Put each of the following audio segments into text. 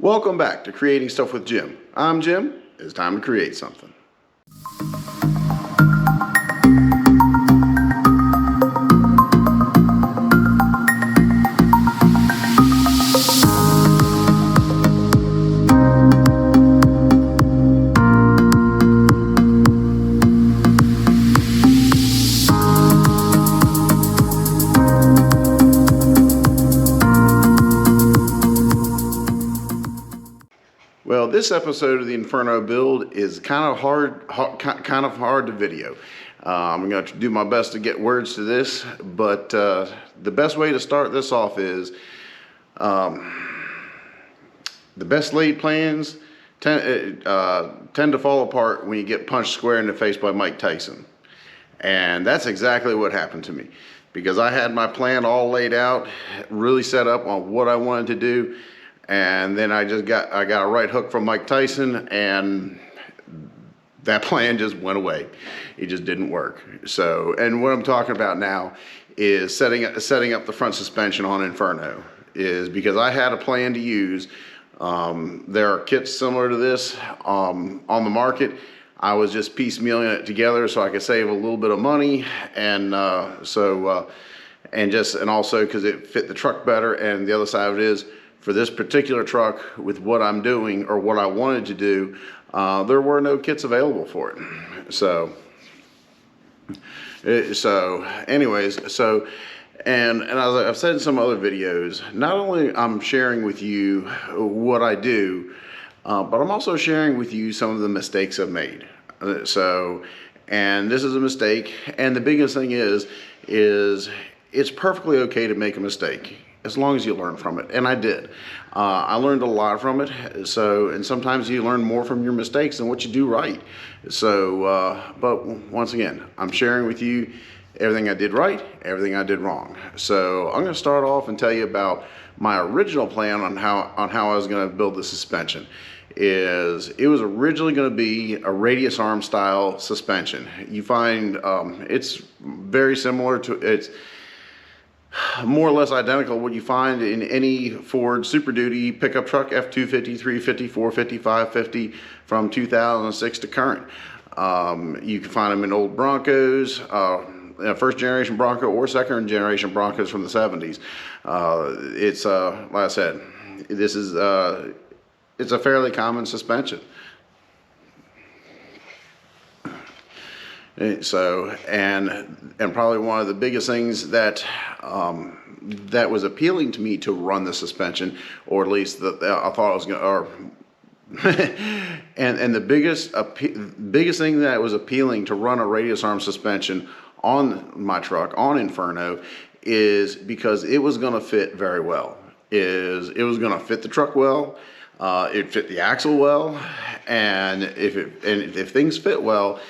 Welcome back to Creating Stuff with Jim. I'm Jim. It's time to create something. Well, this episode of the Inferno build is kind of hard to video. I'm going to do my best to get words to this, but the best way to start this off is the best laid plans tend to fall apart when you get punched square in the face by Mike Tyson. And that's exactly what happened to me, because I had my plan all laid out, really set up on what I wanted to do. And then I got a right hook from Mike Tyson, and that plan just went away. It just didn't work. So, and what I'm talking about now is setting up the front suspension on Inferno, is because I had a plan to use. There are kits similar to this on the market. I was just piecemealing it together so I could save a little bit of money, and also because it fit the truck better. And the other side of it is, for this particular truck, with what I'm doing or what I wanted to do, there were no kits available for it. Anyways, and as I've said in some other videos, not only I'm sharing with you what I do, but I'm also sharing with you some of the mistakes I've made. And this is a mistake, and the biggest thing is it's perfectly okay to make a mistake, as long as you learn from it. And I did. I learned a lot from it. And sometimes you learn more from your mistakes than what you do right. But once again, I'm sharing with you everything I did right, everything I did wrong. So I'm going to start off and tell you about my original plan on how I was going to build the suspension. It was originally going to be a radius arm style suspension. You find it's very similar to it's more or less identical to what you find in any Ford Super Duty pickup truck, F-250, 350, 450, 550 from 2006 to current. You can find them in old Broncos, first generation Bronco or second generation Broncos from the 70s. It's like I said, this is it's a fairly common suspension. So, and probably one of the biggest things that was appealing to me to run the suspension, or at least I thought I was going to, and the biggest thing that was appealing to run a radius arm suspension on my truck, on Inferno, is because it was going to fit very well. It was going to fit the truck well, it fit the axle well, and if things fit well,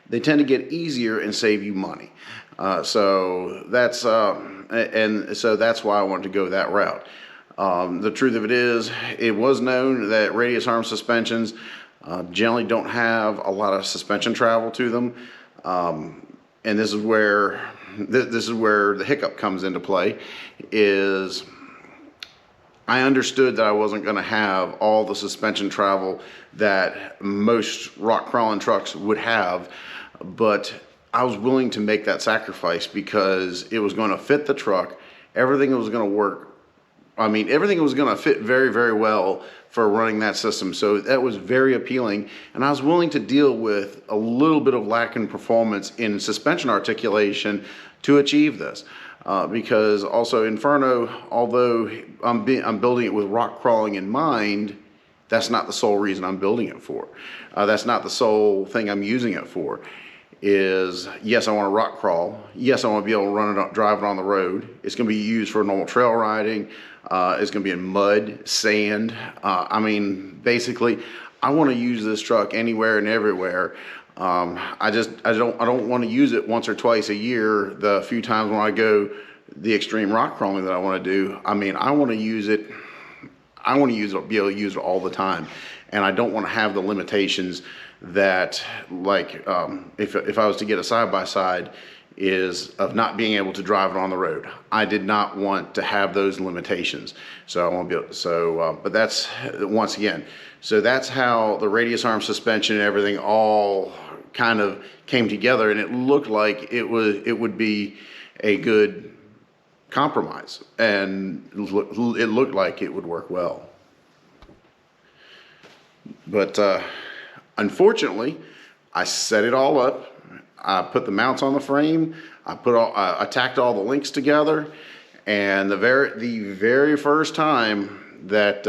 they tend to get easier and save you money. So that's why I wanted to go that route. The truth of it is, it was known that radius arm suspensions generally don't have a lot of suspension travel to them, and this is where the hiccup comes into play. Is I understood that I wasn't going to have all the suspension travel that most rock crawling trucks would have, but I was willing to make that sacrifice because it was going to fit the truck. Everything was going to work. I mean, everything was going to fit very, very well for running that system. So that was very appealing. And I was willing to deal with a little bit of lack in performance in suspension articulation to achieve this. Because also Inferno, although I'm building it with rock crawling in mind, that's not the sole reason I'm building it for. That's not the sole thing I'm using it for. Is yes, I want to rock crawl. Yes, I want to be able to drive it on the road. It's going to be used for normal trail riding. It's going to be in mud, sand. I mean, basically, I want to use this truck anywhere and everywhere. I don't want to use it once or twice a year. The few times when I go the extreme rock crawling that I want to do, I mean, I want to use it. I want to use it, be able to use it all the time, and I don't want to have the limitations that, like, if I was to get a side by side, is of not being able to drive it on the road. I did not want to have those limitations. So I won't be able, but that's, once again, so that's how the radius arm suspension and everything all kind of came together, and it looked like it would be a good compromise, and it looked like it would work well. But unfortunately, I set it all up. I put the mounts on the frame. I tacked all the links together, and the very first time that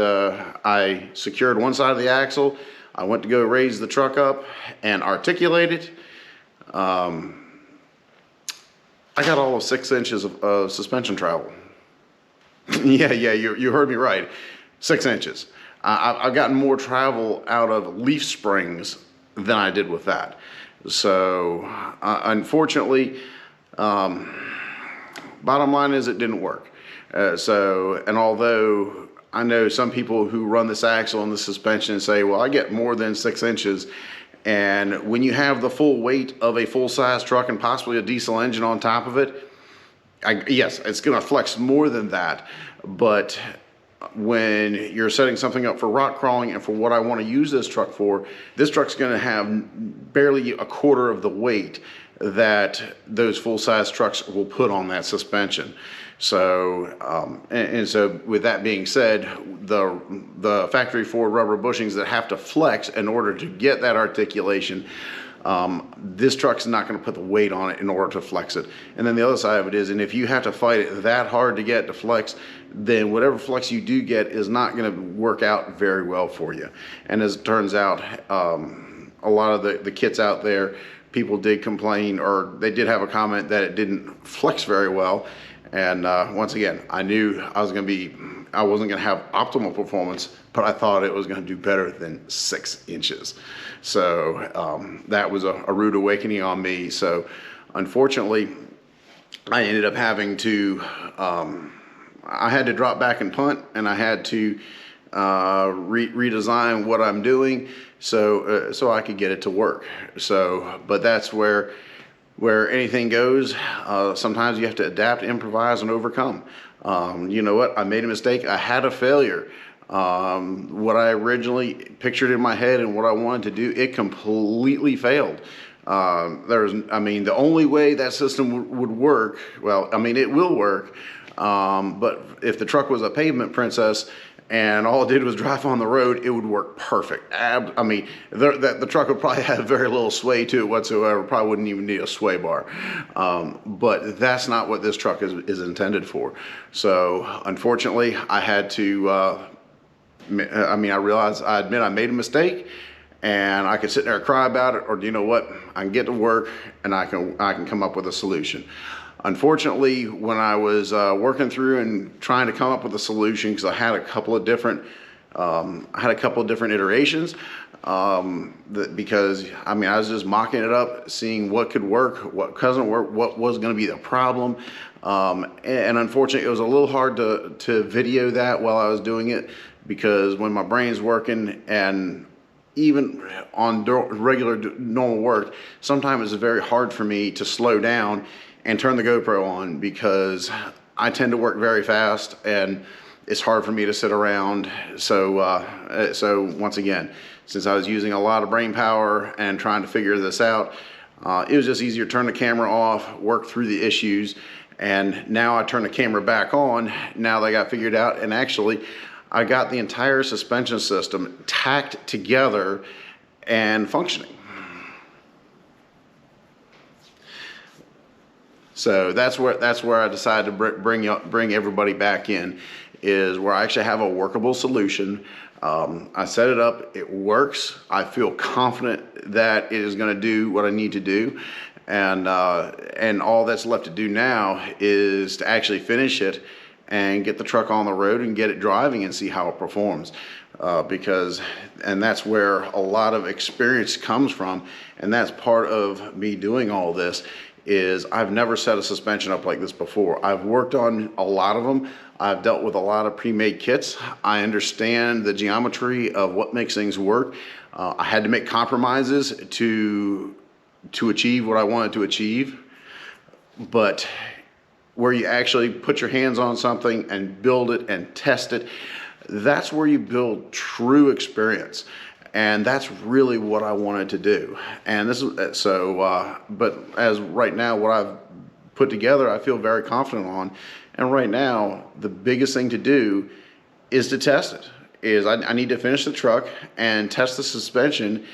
I secured one side of the axle, I went to go raise the truck up and articulate it. I got all of 6 inches of suspension travel. yeah, you heard me right. 6 inches. I've gotten more travel out of leaf springs than I did with that. So unfortunately, bottom line is it didn't work. And although I know some people who run this axle and the suspension say, well, I get more than 6 inches. And when you have the full weight of a full-size truck and possibly a diesel engine on top of it, yes, it's going to flex more than that. But when you're setting something up for rock crawling and for what I want to use this truck for, this truck's going to have barely a quarter of the weight that those full-size trucks will put on that suspension. So, and so with that being said, the factory Ford rubber bushings that have to flex in order to get that articulation, this truck's not going to put the weight on it in order to flex it. And then the other side of it is, and if you have to fight it that hard to get to flex, then whatever flex you do get is not going to work out very well for you. And as it turns out, a lot of the kits out there, people did complain, or they did have a comment that it didn't flex very well. And once again, I knew I wasn't going to have optimal performance, but I thought it was going to do better than 6 inches. So that was a rude awakening on me. So unfortunately, I ended up having to, I had to drop back and punt, and I had to redesign what I'm doing so I could get it to work. So, but that's where anything goes. Sometimes you have to adapt, improvise, and overcome. You know what? I made a mistake. I had a failure. What I originally pictured in my head and what I wanted to do, it completely failed. The only way that system would work, well, I mean, it will work, but if the truck was a pavement princess and all it did was drive on the road, it would work perfect. The truck would probably have very little sway to it whatsoever, probably wouldn't even need a sway bar. But that's not what this truck is intended for. So unfortunately, I had to, I admit I made a mistake, and I could sit there and cry about it, or you know what, I can get to work and I can come up with a solution. Unfortunately, when I was working through and trying to come up with a solution, because I had a couple of different iterations, because I was just mocking it up, seeing what could work, what couldn't work, what was going to be the problem, and unfortunately, it was a little hard to video that while I was doing it, because when my brain's working and even on regular normal work, sometimes it's very hard for me to slow down and turn the GoPro on, because I tend to work very fast and it's hard for me to sit around. So once again, since I was using a lot of brain power and trying to figure this out, it was just easier to turn the camera off, work through the issues, and now I turn the camera back on now that I got figured out, and actually I got the entire suspension system tacked together and functioning. So that's where I decided to bring everybody back in, is where I actually have a workable solution. I set it up, it works. I feel confident that it is going to do what I need to do, and all that's left to do now is to actually finish it and get the truck on the road and get it driving and see how it performs. And that's where a lot of experience comes from, and that's part of me doing all this. Is I've never set a suspension up like this before. I've worked on a lot of them. I've dealt with a lot of pre-made kits. I understand the geometry of what makes things work. I had to make compromises to achieve what I wanted to achieve. but where you actually put your hands on something and build it and test it, that's where you build true experience. And that's really what I wanted to do. And this is so, but as right now, what I've put together, I feel very confident on. And right now, the biggest thing to do is to test it. I need to finish the truck and test the suspension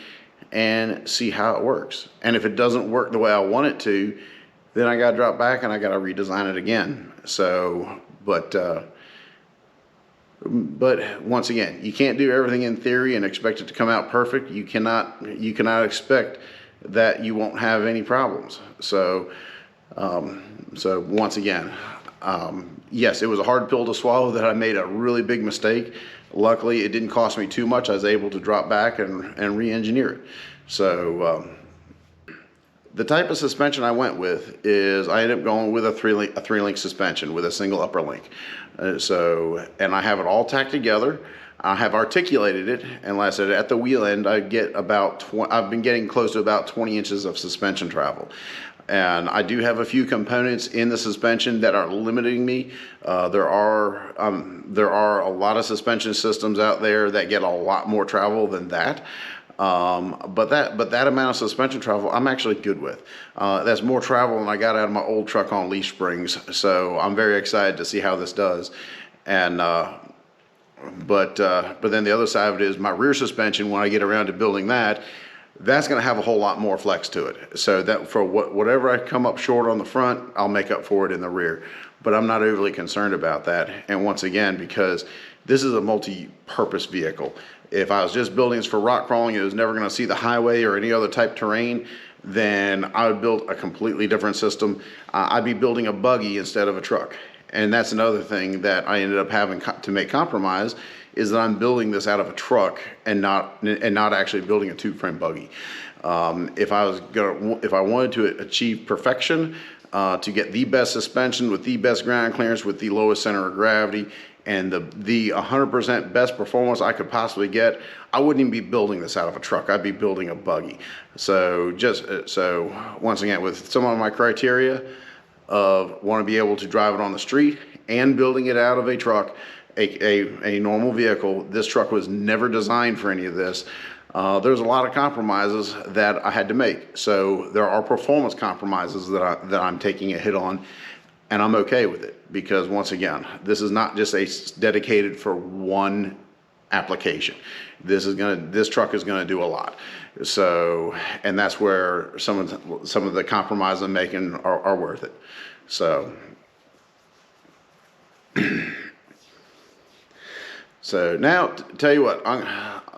and see how it works. And if it doesn't work the way I want it to, then I got to drop back and I got to redesign it again. So, but once again, you can't do everything in theory and expect it to come out perfect. You cannot expect that you won't have any problems. So, so once again, yes, it was a hard pill to swallow that I made a really big mistake. Luckily, it didn't cost me too much. I was able to drop back and re-engineer it. So, the type of suspension I went with is I ended up going with a three-link suspension with a single upper link. And I have it all tacked together. I have articulated it, and like I said, at the wheel end, I've been getting close to about 20 inches of suspension travel. And I do have a few components in the suspension that are limiting me. There are a lot of suspension systems out there that get a lot more travel than that. But that amount of suspension travel, I'm actually good with. That's more travel than I got out of my old truck on leaf springs. So I'm very excited to see how this does. And but then the other side of it is my rear suspension. When I get around to building that, that's going to have a whole lot more flex to it. So that for whatever I come up short on the front, I'll make up for it in the rear. But I'm not overly concerned about that. And once again, because this is a multi-purpose vehicle. If I was just building this for rock crawling, it was never going to see the highway or any other type terrain, then I would build a completely different system. I'd be building a buggy instead of a truck. And that's another thing that I ended up having to make compromise, is that I'm building this out of a truck and not actually building a two-frame buggy. If I wanted to achieve perfection, to get the best suspension with the best ground clearance with the lowest center of gravity and the 100% best performance I could possibly get, I wouldn't even be building this out of a truck. I'd be building a buggy. So once again, with some of my criteria of want to be able to drive it on the street and building it out of a truck, a normal vehicle, this truck was never designed for any of this. There's a lot of compromises that I had to make. So there are performance compromises that I'm taking a hit on, and I'm okay with it, because once again, this is not just dedicated for one application. This truck is gonna do a lot. So, and that's where some of the compromises I'm making are worth it. So. So now, tell you what, I'm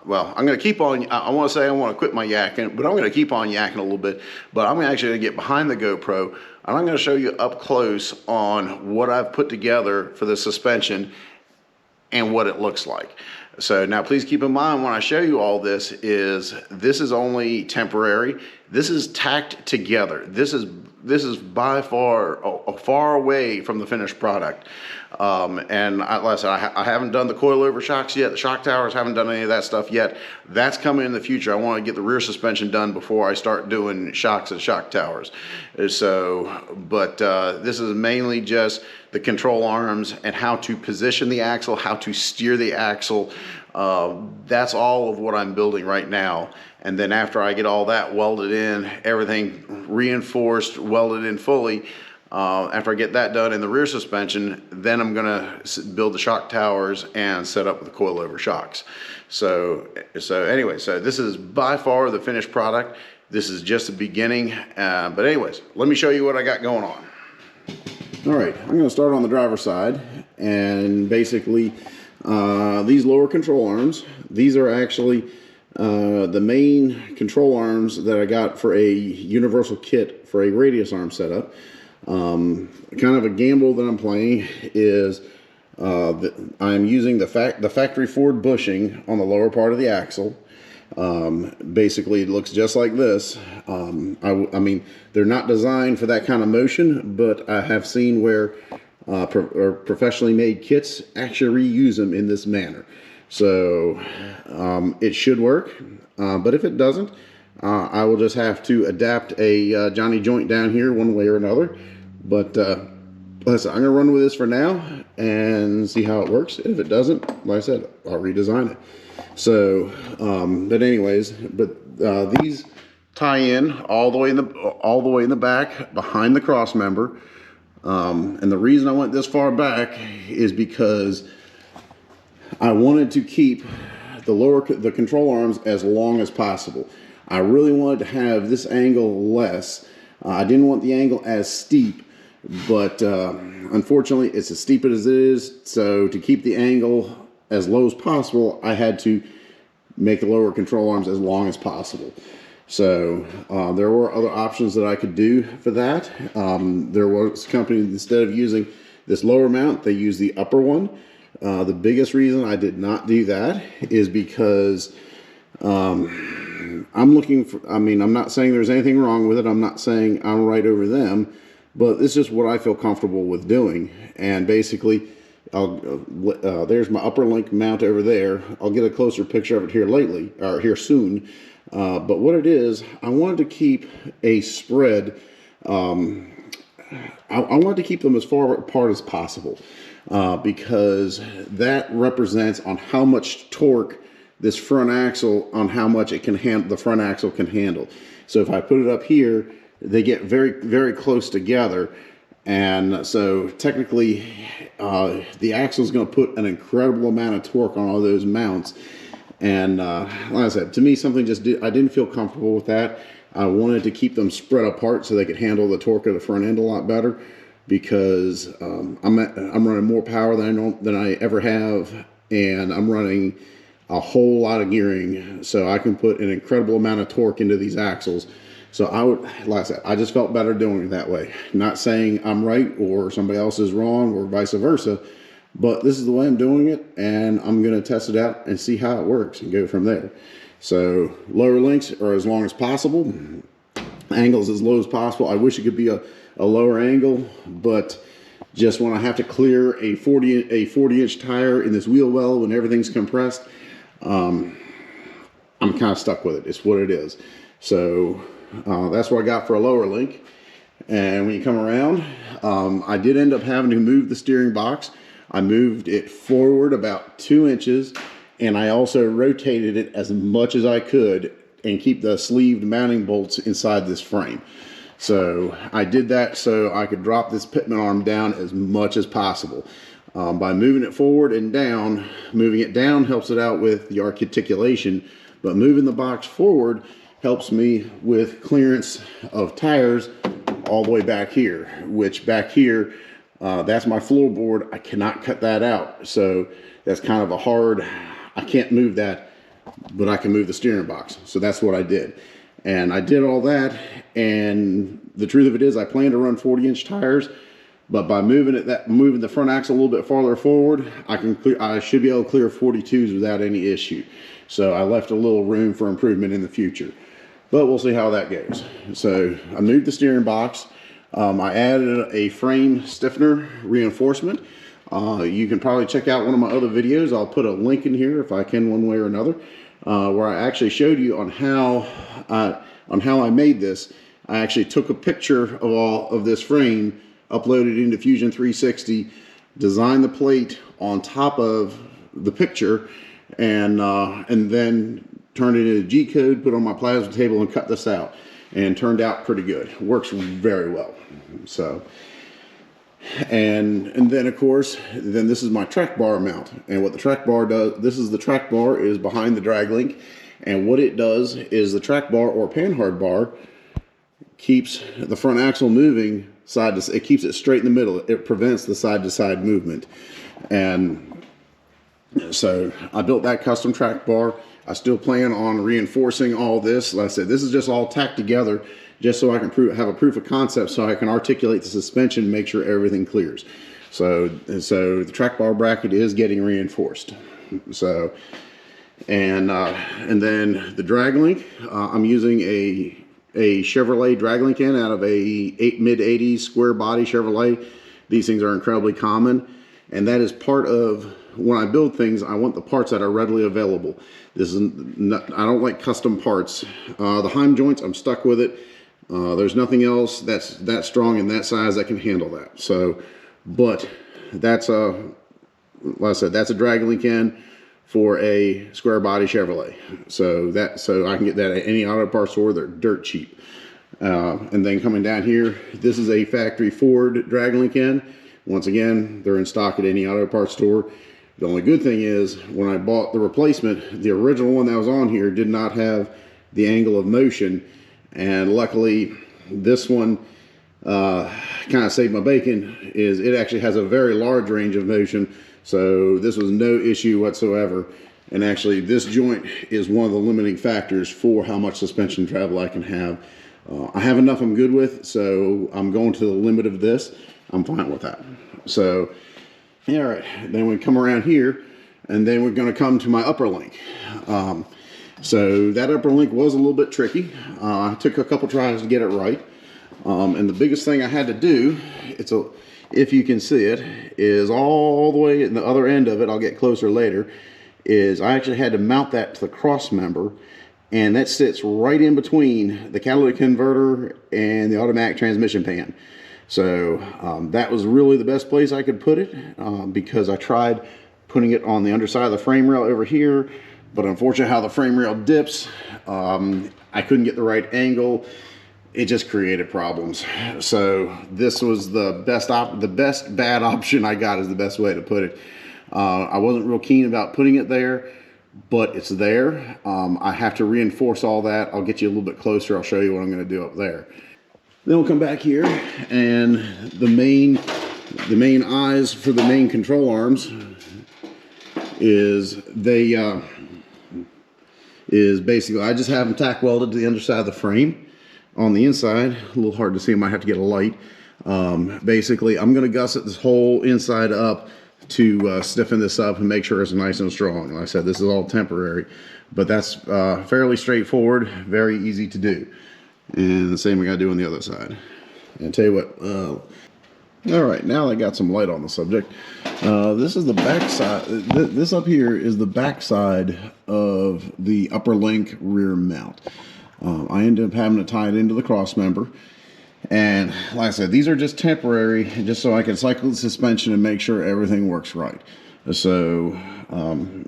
going to keep on, I want to say I want to quit my yakking, but I'm going to keep on yakking a little bit, but I'm actually going to get behind the GoPro, and I'm going to show you up close on what I've put together for the suspension and what it looks like. So now please keep in mind when I show you all this is only temporary. This is tacked together. This is by far away from the finished product. And like I said, I haven't done the coilover shocks yet. The shock towers, haven't done any of that stuff yet. That's coming in the future. I want to get the rear suspension done before I start doing shocks and shock towers. So, but this is mainly just the control arms and how to position the axle, how to steer the axle. That's all of what I'm building right now. And then after I get all that welded in, everything reinforced, welded in fully, after I get that done in the rear suspension, then I'm gonna build the shock towers and set up the coilover shocks. So anyway, so this is by far the finished product. This is just the beginning. But anyways, let me show you what I got going on. All right, I'm gonna start on the driver's side, and basically these lower control arms, these are actually the main control arms that I got for a universal kit for a radius arm setup. Kind of a gamble that I'm playing is I'm using the factory Ford bushing on the lower part of the axle. Basically it looks just like this. I mean, they're not designed for that kind of motion, but I have seen where professionally made kits actually reuse them in this manner. So it should work, but if it doesn't, I will just have to adapt a Johnny joint down here one way or another. But listen, I'm gonna run with this for now and see how it works. If it doesn't, like I said, I'll redesign it. So, but anyways, these tie in all the way in the back behind the cross member. And the reason I went this far back is because I wanted to keep the control arms as long as possible. I really wanted to have this angle less. I didn't want the angle as steep, but unfortunately it's as steep as it is. So to keep the angle as low as possible, I had to make the lower control arms as long as possible. So there were other options that I could do for that. There was a company, instead of using this lower mount, they used the upper one. The biggest reason I did not do that is because I'm looking for, I'm not saying there's anything wrong with it. I'm not saying I'm right over them, but it's just what I feel comfortable with doing. And basically, there's my upper link mount over there. I'll get a closer picture of it here soon. But what it is, I wanted to keep a spread. I wanted to keep them as far apart as possible, because that represents on how much torque this front axle, on how much it can handle, the front axle can handle. So if I put it up here, they get very, very close together. And so technically, the axle is going to put an incredible amount of torque on all those mounts. And like I said, to me, I didn't feel comfortable with that. I wanted to keep them spread apart so they could handle the torque of the front end a lot better, because I'm running more power than I ever have, and I'm running a whole lot of gearing, so I can put an incredible amount of torque into these axles. So like I said, I just felt better doing it that way. Not saying I'm right or somebody else is wrong or vice versa, but this is the way I'm doing it, and I'm going to test it out and see how it works and go from there. So lower links are as long as possible, angles as low as possible. I wish it could be a lower angle, but just when I have to clear a 40-inch tire in this wheel well when everything's compressed, I'm kind of stuck with it. It's what it is. So that's what I got for a lower link. And when you come around, I did end up having to move the steering box. I moved it forward about 2 inches, and I also rotated it as much as I could and keep the sleeved mounting bolts inside this frame. So I did that so I could drop this pitman arm down as much as possible. By moving it forward and down, moving it down helps it out with the articulation, but moving the box forward helps me with clearance of tires all the way back here, which back here, that's my floorboard. I cannot cut that out. So that's kind of a hard, I can't move that, but I can move the steering box. So that's what I did. And I did all that, and the truth of it is I plan to run 40-inch tires, but by moving the front axle a little bit farther forward, I should be able to clear 42s without any issue. So I left a little room for improvement in the future, but we'll see how that goes. So I moved the steering box. I added a frame stiffener reinforcement. You can probably check out one of my other videos. I'll put a link in here if I can, one way or another, where I actually showed you on how I made this. I actually took a picture of all of this frame, uploaded it into Fusion 360, designed the plate on top of the picture, and then turned it into G-code, put it on my plasma table, and cut this out. And turned out pretty good. Works very well. So, and then of course, then this is my track bar mount. And what the track bar does, the track bar is behind the drag link. And what it does is the track bar or panhard bar keeps the front axle moving side to side. It keeps it straight in the middle. It prevents the side to side movement. And so I built that custom track bar. I still plan on reinforcing all this. Like I said, this is just all tacked together just so I can have a proof of concept, so I can articulate the suspension and make sure everything clears. So the track bar bracket is getting reinforced. So, and then the drag link, I'm using a Chevrolet drag link in out of a mid-80s square body Chevrolet. These things are incredibly common, and that is part of when I build things. I want the parts that are readily available. This is not, I don't like custom parts. The Heim joints, I'm stuck with it. There's nothing else that's that strong in that size that can handle that. So, but that's like I said, that's a drag link in for a square body Chevrolet. So I can get that at any auto parts store. They're dirt cheap. And then coming down here, this is a factory Ford drag link in. Once again, they're in stock at any auto parts store. The only good thing is when I bought the replacement, the original one that was on here did not have the angle of motion. And luckily, this one kind of saved my bacon. Is it actually has a very large range of motion, so this was no issue whatsoever. And actually, this joint is one of the limiting factors for how much suspension travel I can have. I have enough I'm good with, so I'm going to the limit of this. I'm fine with that. So, all right, then we come around here, and then we're going to come to my upper link. So that upper link was a little bit tricky. I took a couple tries to get it right. And the biggest thing I had to do, if you can see it, is all the way in the other end of it, I'll get closer later, is I actually had to mount that to the cross member, and that sits right in between the catalytic converter and the automatic transmission pan. So that was really the best place I could put it, because I tried putting it on the underside of the frame rail over here, but unfortunately how the frame rail dips, I couldn't get the right angle. It just created problems. So this was the best bad option I got, is the best way to put it. I wasn't real keen about putting it there, but it's there. I have to reinforce all that. I'll get you a little bit closer. I'll show you what I'm going to do up there. Then we'll come back here, and the main eyes for the main control arms is basically I just have them tack welded to the underside of the frame. On the inside, a little hard to see, I might have to get a light. Basically, I'm going to gusset this whole inside up to stiffen this up and make sure it's nice and strong. Like I said, this is all temporary, but that's fairly straightforward, very easy to do. And the same we got to do on the other side. And I'll tell you what, all right, now I got some light on the subject. This is the back side. This up here is the back side of the upper link rear mount. I ended up having to tie it into the cross member. And like I said, these are just temporary, just so I can cycle the suspension and make sure everything works right. So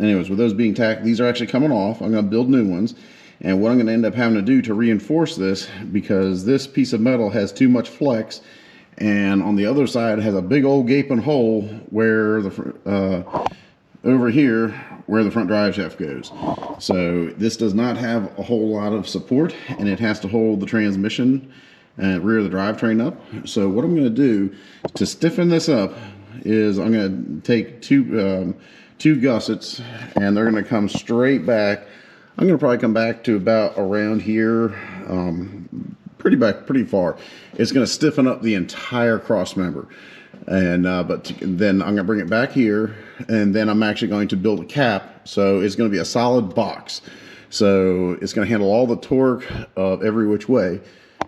anyways, with those being tacked, these are actually coming off. I'm going to build new ones. And what I'm going to end up having to do to reinforce this, because this piece of metal has too much flex, and on the other side has a big old gaping hole where the over here where the front drive shaft goes. So this does not have a whole lot of support, and it has to hold the transmission and rear of the drivetrain up. So what I'm going to do to stiffen this up is I'm going to take two gussets, and they're going to come straight back. I'm going to probably come back to about around here, pretty far. It's going to stiffen up the entire cross member. And but then I'm going to bring it back here, and then I'm actually going to build a cap, so it's going to be a solid box. So it's going to handle all the torque of every which way.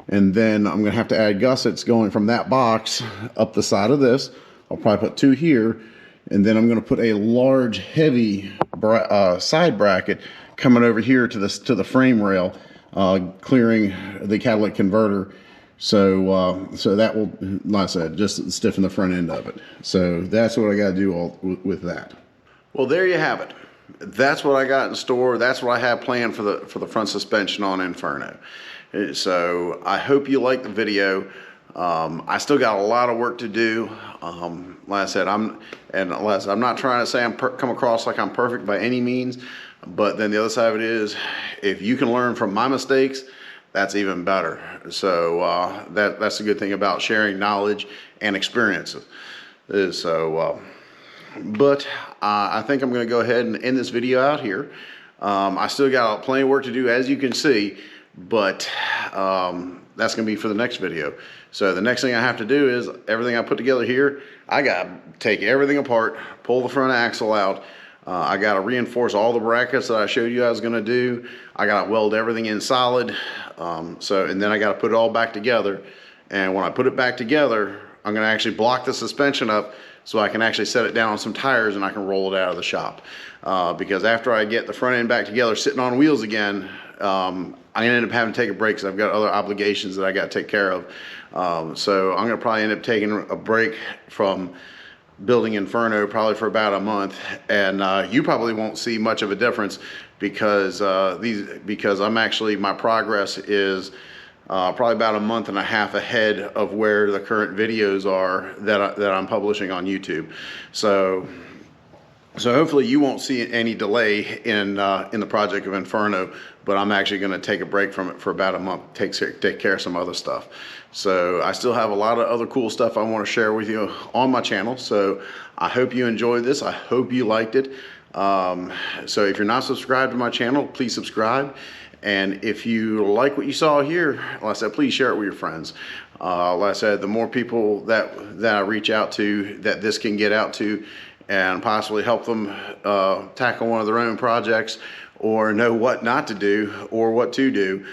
And then I'm going to have to add gussets going from that box up the side of this. I'll probably put two here, and then I'm going to put a large, heavy side bracket coming over here to the frame rail, clearing the catalytic converter. So so that will, like I said, just stiffen the front end of it. So that's what I got to do with that. Well, there you have it. That's what I got in store. That's what I have planned for the front suspension on Inferno. So I hope you liked the video. I still got a lot of work to do. Like I said, I'm not trying to say come across like I'm perfect by any means, but then the other side of it is, if you can learn from my mistakes, that's even better. So that's the good thing about sharing knowledge and experiences. But I think I'm going to go ahead and end this video out here. I still got plenty of work to do, as you can see, but that's going to be for the next video. So the next thing I have to do is everything I put together here, I got to take everything apart, pull the front axle out. I got to reinforce all the brackets that I showed you I was going to do. I got to weld everything in solid. And then I got to put it all back together. And when I put it back together, I'm going to actually block the suspension up so I can actually set it down on some tires and I can roll it out of the shop. Because after I get the front end back together, sitting on wheels again, I ended up having to take a break because I've got other obligations that I got to take care of. So I'm going to probably end up taking a break from building Inferno probably for about a month, and you probably won't see much of a difference because I'm actually, my progress is probably about a month and a half ahead of where the current videos are that I'm publishing on YouTube. So hopefully you won't see any delay in the project of Inferno, but I'm actually going to take a break from it for about a month, take care of some other stuff. So I still have a lot of other cool stuff I want to share with you on my channel. So I hope you enjoyed this. I hope you liked it. So if you're not subscribed to my channel, please subscribe. And if you like what you saw here, like I said, please share it with your friends. Like I said, the more people that I reach out to, that this can get out to, and possibly help them tackle one of their own projects, or know what not to do or what to do,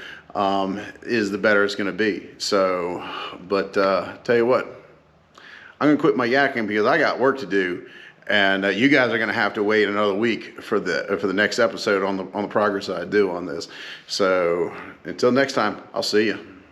is the better it's going to be. So, but tell you what, I'm going to quit my yakking because I got work to do, and you guys are going to have to wait another week for the next episode on the progress that I do on this. So until next time, I'll see you.